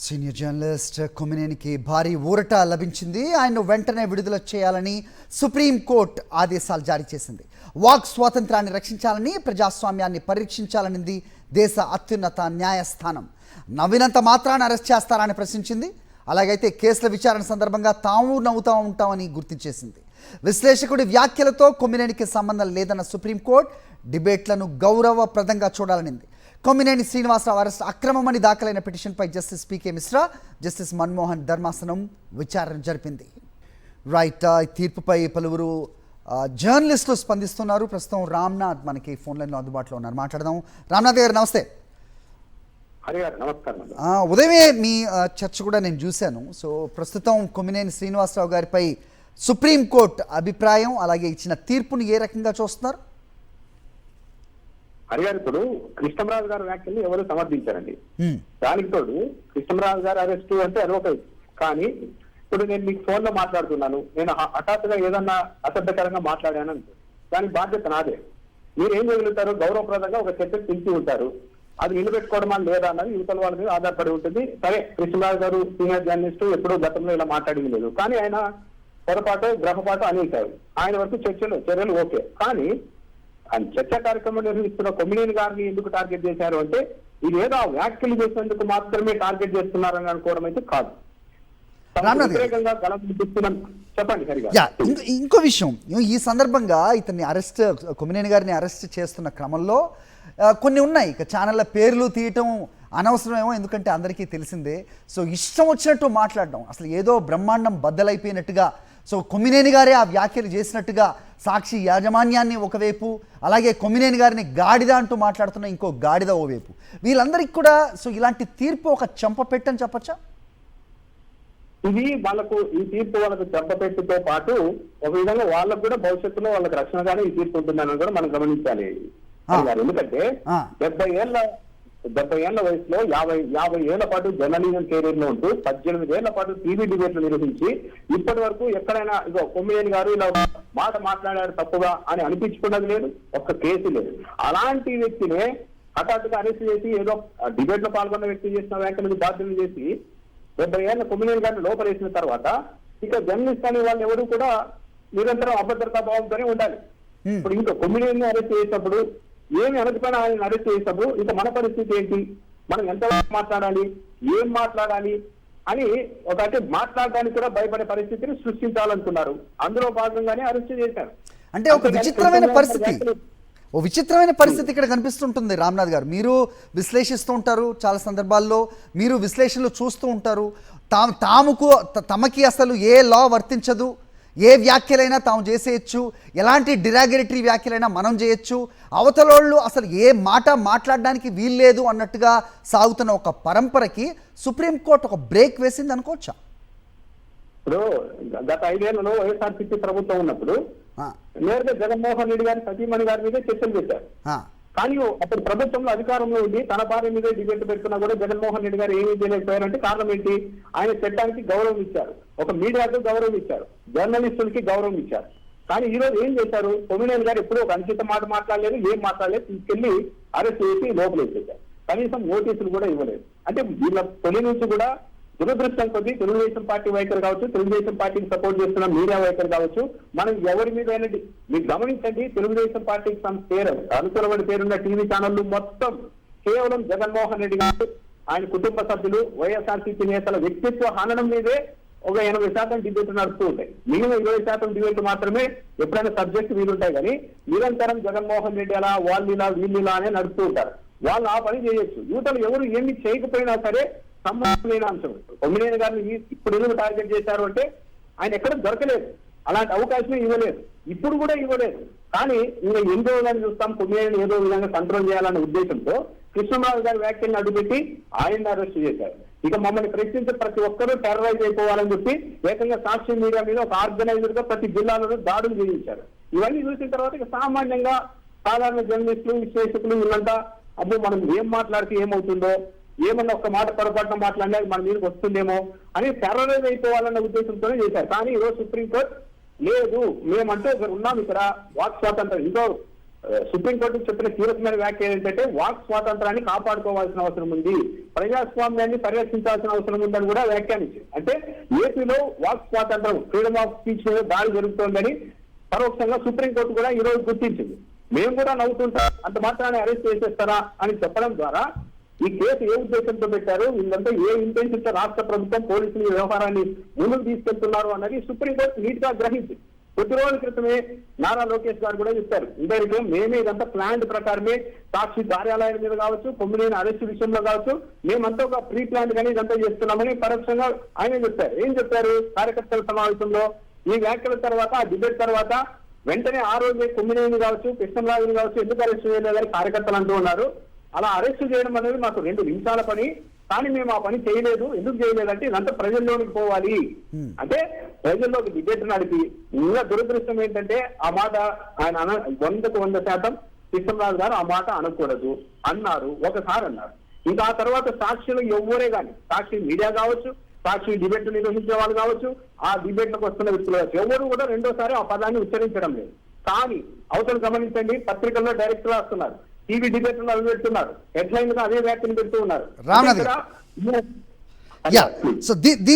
Senior journalist కొమ్మినేనికి భారీ ఊరట లభించింది. ఆయన్ను వెంటనే విడుదల చేయాలని సుప్రీంకోర్టు ఆదేశాలు జారీ చేసింది. వాక్ స్వాతంత్రాన్ని రక్షించాలని, ప్రజాస్వామ్యాన్ని పరీక్షించాలనింది దేశ అత్యున్నత న్యాయస్థానం. నవ్వినంత మాత్రాన్ని అరెస్ట్ చేస్తారని ప్రశ్నించింది. అలాగైతే కేసుల విచారణ సందర్భంగా తాము నవ్వుతా ఉంటామని గుర్తించేసింది. విశ్లేషకుడి వ్యాఖ్యలతో కొమ్మినేనికి సంబంధం లేదన్న సుప్రీంకోర్టు డిబేట్లను గౌరవప్రదంగా చూడాలనింది. కొమ్మినేని శ్రీనివాసరావు అరెస్ట్ అక్రమమని దాఖలైన పిటిషన్పై జస్టిస్ పీకే మిశ్రా, జస్టిస్ మన్మోహన్ ధర్మాసనం విచారణ జరిపింది. రైట్, ఈ తీర్పుపై పలువురు జర్నలిస్టులు స్పందిస్తున్నారు. ప్రస్తుతం రామ్నాథ్ మనకి ఫోన్ లైన్లో అందుబాటులో ఉన్నారు, మాట్లాడదాం. రామ్నాథ్ గారు నమస్తే. ఉదయమే మీ చర్చ కూడా నేను చూశాను. సో ప్రస్తుతం కొమ్మినేని శ్రీనివాసరావు గారిపై సుప్రీంకోర్టు అభిప్రాయం, అలాగే ఇచ్చిన తీర్పుని ఏ రకంగా చూస్తున్నారు? హరిగారు, ఇప్పుడు కృష్ణరాజు గారి వ్యాఖ్యల్ని ఎవరు సమర్థించారండి. దానికి తోడు కృష్ణరాజు గారు అరెస్టు అంటే అది ఒక, కానీ ఇప్పుడు నేను మీకు ఫోన్ లో మాట్లాడుతున్నాను, నేను హఠాత్తుగా ఏదన్నా అసభ్యకరంగా మాట్లాడాను అంటే దానికి బాధ్యత నాదే. మీరు ఏం చేయగలుగుతారు? గౌరవప్రదంగా ఒక చర్చకు పిలిచి ఉంటారు, అది నిలబెట్టుకోవడమా లేదా అన్నది యువతల వాళ్ళ మీద ఆధారపడి ఉంటుంది. సరే, కృష్ణరాజు గారు సీనియర్ జర్నలిస్టు, ఎప్పుడూ గతంలో ఇలా మాట్లాడింది లేదు, కానీ ఆయన పొరపాటు గ్రహపాటు అనేశారు. ఆయన వరకు చర్యలు ఓకే, కానీ ఆయన చర్చా కార్యక్రమం నిర్వహిస్తున్న కొమ్మినేని గారిని ఎందుకు టార్గెట్ చేశారు అంటే ఇది ఏదో వ్యాఖ్యలు చేసేందుకు మాత్రమే టార్గెట్ చేస్తున్నారని అనుకోవడం అయితే కాదు. చెప్పండి హరిగా. ఇంకో విషయం, ఈ సందర్భంగా ఇతన్ని అరెస్ట్, కొమ్మినేని గారిని అరెస్ట్ చేస్తున్న క్రమంలో కొన్ని ఉన్నాయి. ఇక ఛానళ్ళ పేర్లు తీయటం అనవసరమేమో, ఎందుకంటే అందరికీ తెలిసిందే. సో ఇష్టం వచ్చినట్టు మాట్లాడడం, అసలు ఏదో బ్రహ్మాండం బద్దలైపోయినట్టుగా, సో కొమ్మినేని గారే ఆ వ్యాఖ్యలు చేసినట్టుగా సాక్షి యాజమాన్యాన్ని ఒకవైపు, అలాగే కొమ్మినేని గారిని గాడిద అంటూ మాట్లాడుతున్న ఇంకో గాడిద ఓవైపు, వీళ్ళందరికీ కూడా సో ఇలాంటి తీర్పు ఒక చెంపపెట్టని చెప్పచ్చా? ఇది వాళ్ళకు, ఈ తీర్పు వాళ్ళకు చెంపపెట్టుతో పాటు ఒక విధంగా వాళ్ళకు కూడా భవిష్యత్తులో వాళ్ళకి రక్షణగానే ఈ తీర్పు ఉంటుందని కూడా మనం గమనించాలి. ఎందుకంటే 70 ఏళ్ల వయసులో 50 ఏళ్ల పాటు జర్నలిజం కెరీర్ లో ఉంటూ 18 ఏళ్ల పాటు టీవీ డిబేట్లు నిర్వహించి ఇప్పటి వరకు ఎక్కడైనా ఇదో కొమ్మినేని గారు ఇలా మాట మాట్లాడారు తప్పుగా అని అనిపించుకున్నది లేదు, ఒక్క కేసు లేదు. అలాంటి వ్యక్తినే హఠాత్తుగా అరెస్ట్ చేసి ఏదో డిబేట్ లో పాల్గొన్న వ్యక్తి చేసిన వ్యాఖ్యలకు బాధ్యతలు చేసి 70 ఏళ్ల కొమ్మినేని గారిని లోపలేసిన తర్వాత ఇక జర్నలిస్ట్ అనే వాళ్ళు ఎవరు కూడా నిరంతరం అభద్రతా భావంతోనే ఉండాలి. ఇప్పుడు ఇంకా కొమ్మినేని అరెస్ట్ చేసినప్పుడు ఏమి అనకపోయినా ఆయన అరెస్ట్ చేసినప్పుడు ఇంకా మన పరిస్థితి ఏంటి? మనం ఎంత మాట్లాడాలి, ఏం మాట్లాడాలి అని ఒకటి మాట్లాడడానికి కూడా భయపడే పరిస్థితిని సృష్టించాలనుకున్నారు. అందులో భాగంగానే అరెస్ట్ చేశారు. అంటే ఒక విచిత్రమైన పరిస్థితి ఇక్కడ కనిపిస్తుంటుంది. రామ్నాథ్ గారు, మీరు విశ్లేషిస్తూ ఉంటారు, చాలా సందర్భాల్లో మీరు విశ్లేషణలు చూస్తూ ఉంటారు. తమకి అసలు ఏ లా వర్తించదు, ఏ వ్యాఖ్యలైనా తాము చేసేయచ్చు, ఎలాంటి డిరాగరేటరీ వ్యాఖ్యలైనా మనం చేయొచ్చు, అవతలోళ్ళు అసలు ఏ మాట మాట్లాడడానికి వీల్లేదు అన్నట్టుగా సాగుతున్న ఒక పరంపరకి సుప్రీంకోర్టు ఒక బ్రేక్ వేసింది అనుకోవచ్చా? ఇప్పుడు గత 5 ఏళ్లలో వైఎస్ఆర్సీపీ ప్రభుత్వం ఉన్నప్పుడు నేరుగా జగన్మోహన్ రెడ్డి గారి సతీమణి గారి మీద చర్చలు పెట్టారు. కానీ అప్పుడు ప్రభుత్వంలో అధికారంలో ఉండి తన భార్య మీద డిబేట్ పెడుతున్నా కూడా జగన్మోహన్ రెడ్డి గారు ఏమీ చేయలేకపోయారంటే కారణం ఏంటి? ఆయన చట్టానికి గౌరవం ఇచ్చారు, ఒక మీడియాకు గౌరవం ఇచ్చారు, జర్నలిస్టులకి గౌరవం ఇచ్చారు. కానీ ఈ రోజు ఏం చేశారు? కొమ్మినేని గారు ఎప్పుడూ ఒక అనుచిత మాట మాట్లాడలేదు, ఏం మాట్లాడలేదు, తీసుకెళ్లి అరెస్ట్ చేసి లోపలేసేశారు. కనీసం నోటీసులు కూడా ఇవ్వలేదు. అంటే వీళ్ళ తొలి నుంచి కూడా దురదృష్టం కొద్దీ తెలుగుదేశం పార్టీ వైఖరి కావచ్చు, తెలుగుదేశం పార్టీకి సపోర్ట్ చేస్తున్న మీడియా వైఖరి కావచ్చు, మనం ఎవరి మీద మీరు గమనించండి, తెలుగుదేశం పార్టీకి అనుకూలమైన పేరున్న టీవీ ఛానళ్లు మొత్తం కేవలం జగన్మోహన్ రెడ్డి గారు, ఆయన కుటుంబ సభ్యులు, వైఎస్ఆర్సీపీ నేతల వ్యక్తిత్వ హననం మీదే ఒక 80% డిబేట్ నడుస్తూ ఉంటాయి. మిగిలిన 20% డిబేట్ మాత్రమే ఎప్పుడైనా సబ్జెక్ట్ మీద ఉంటాయి. కానీ నిరంతరం జగన్మోహన్ రెడ్డి అలా వాళ్ళిలా వీళ్ళిలా అనే నడుస్తూ ఉంటారు. వాళ్ళు ఆ పని చేయొచ్చు. యువతలు ఎవరు ఏమి చేయకపోయినా సరే సంబంధమైన అంశం. కొమ్మినేని గారిని ఇప్పుడు ఎందుకు టార్గెట్ చేశారు అంటే ఆయన ఎక్కడ దొరకలేదు, అలాంటి అవకాశమే ఇవ్వలేదు, ఇప్పుడు కూడా ఇవ్వలేదు. కానీ ఇంకా ఎన్ని రోజులని చూస్తాం, కొమ్మినేని ఏదో విధంగా కంట్రోల్ చేయాలనే ఉద్దేశంతో కృష్ణరాజు గారి వ్యాఖ్యలను అడ్డుపెట్టి ఆయన అరెస్ట్ చేశారు. ఇక మమ్మల్ని ప్రశ్నించే ప్రతి ఒక్కరూ టెర్రరైజ్ అయిపోవాలని చెప్పి ఏకంగా సాక్షి మీడియా మీద ఒక ఆర్గనైజర్ గా ప్రతి జిల్లాలో దాడులు చేయించారు. ఇవన్నీ చూసిన తర్వాత ఇక సామాన్యంగా సాధారణ జర్నలిస్టులు, విశ్లేషకులు వీళ్ళంతా అప్పుడు మనం ఏం మాట్లాడితే ఏమవుతుందో, ఏమన్నా ఒక్క మాట పొరపాటున మాట్లాడినా మన మీదకి వస్తుందేమో అని టెర్రరైజ్ అయిపోవాలన్న ఉద్దేశంతోనే చేశారు. కానీ ఈరోజు సుప్రీంకోర్టు లేదు, మేమంటే ఉన్నాం, ఇక్కడ వాక్ స్వాతంత్రం. ఇంకో సుప్రీంకోర్టు చెప్పిన కీలకమైన వ్యాఖ్య ఏంటంటే వాక్ స్వాతంత్రాన్ని కాపాడుకోవాల్సిన అవసరం ఉంది, ప్రజాస్వామ్యాన్ని పరిరక్షించాల్సిన అవసరం ఉందని కూడా వ్యాఖ్యానించింది. అంటే ఏపీలో వాక్ స్వాతంత్రం, ఫ్రీడమ్ ఆఫ్ స్పీచ్ మీద దాడి జరుగుతోందని పరోక్షంగా సుప్రీంకోర్టు కూడా ఈ రోజు గుర్తించింది. మేము కూడా నవ్వుతుంటాం, అంత మాత్రాన్ని అరెస్ట్ చేసేస్తారా అని చెప్పడం ద్వారా ఈ కేసు ఏ ఉద్దేశంతో పెట్టారు, వీళ్ళంతా ఏ ఇంటెన్షన్ తో రాష్ట్ర ప్రభుత్వం పోలీసులు ఈ వ్యవహారాన్ని ముందుకు తీసుకెళ్తున్నారు అన్నది సుప్రీంకోర్టు నీట్ గా గ్రహించింది. కొద్ది రోజుల క్రితమే నారా లోకేష్ గారు కూడా చెప్పారు, ఇండైరెక్ట్ మేమే ఇదంతా ప్లాన్ ప్రకారమే సాక్షి కార్యాలయం మీద కావచ్చు, కొమ్మినేని అరెస్ట్ విషయంలో కావచ్చు, మేమంతా ఒక ప్రీ ప్లాన్ గానీ ఇదంతా చేస్తున్నామని పరోక్షంగా ఆయన చెప్పారు. ఏం చెప్పారు కార్యకర్తల సమావేశంలో? ఈ వ్యాఖ్యల తర్వాత, ఆ డిబేట్ తర్వాత వెంటనే ఆ రోజే కొమ్మినేని కావచ్చు, కృష్ణరాజుని కావచ్చు ఎందుకు అరెస్ట్ చేయలేదని కార్యకర్తలు అంటూ ఉన్నారు. అలా అరెస్ట్ చేయడం అనేది మాకు 2 నిమిషాల పని, కానీ మేము ఆ పని చేయలేదు. ఎందుకు చేయలేదంటే ఇదంతా ప్రజల్లోనికి పోవాలి, అంటే ప్రజల్లోకి డిబేట్ నడిపి. ఇంకా దురదృష్టం ఏంటంటే ఆ మాట ఆయన 100% కృష్ణరాజు గారు ఆ మాట అనకూడదు అన్నారు, ఒకసారి అన్నారు. ఇంకా ఆ తర్వాత సాక్షులు ఎవ్వరే కానీ, సాక్షి మీడియా కావచ్చు, సాక్షి డిబేట్ నిర్వహించే వాళ్ళు కావచ్చు, ఆ డిబేట్లకు వస్తున్న వ్యక్తులు కావచ్చు, ఎవరు కూడా రెండోసారి ఆ పదాన్ని ఉచ్చరించడం లేదు. కానీ అవతల గమనించండి, పత్రికల్లో డైరెక్ట్ రాస్తున్నారు, టీవీ డిబేట్లు అవి పెడుతున్నారు, హెడ్లైన్ గా అదే వ్యాఖ్యలు పెడుతూ ఉన్నారు. రామ్.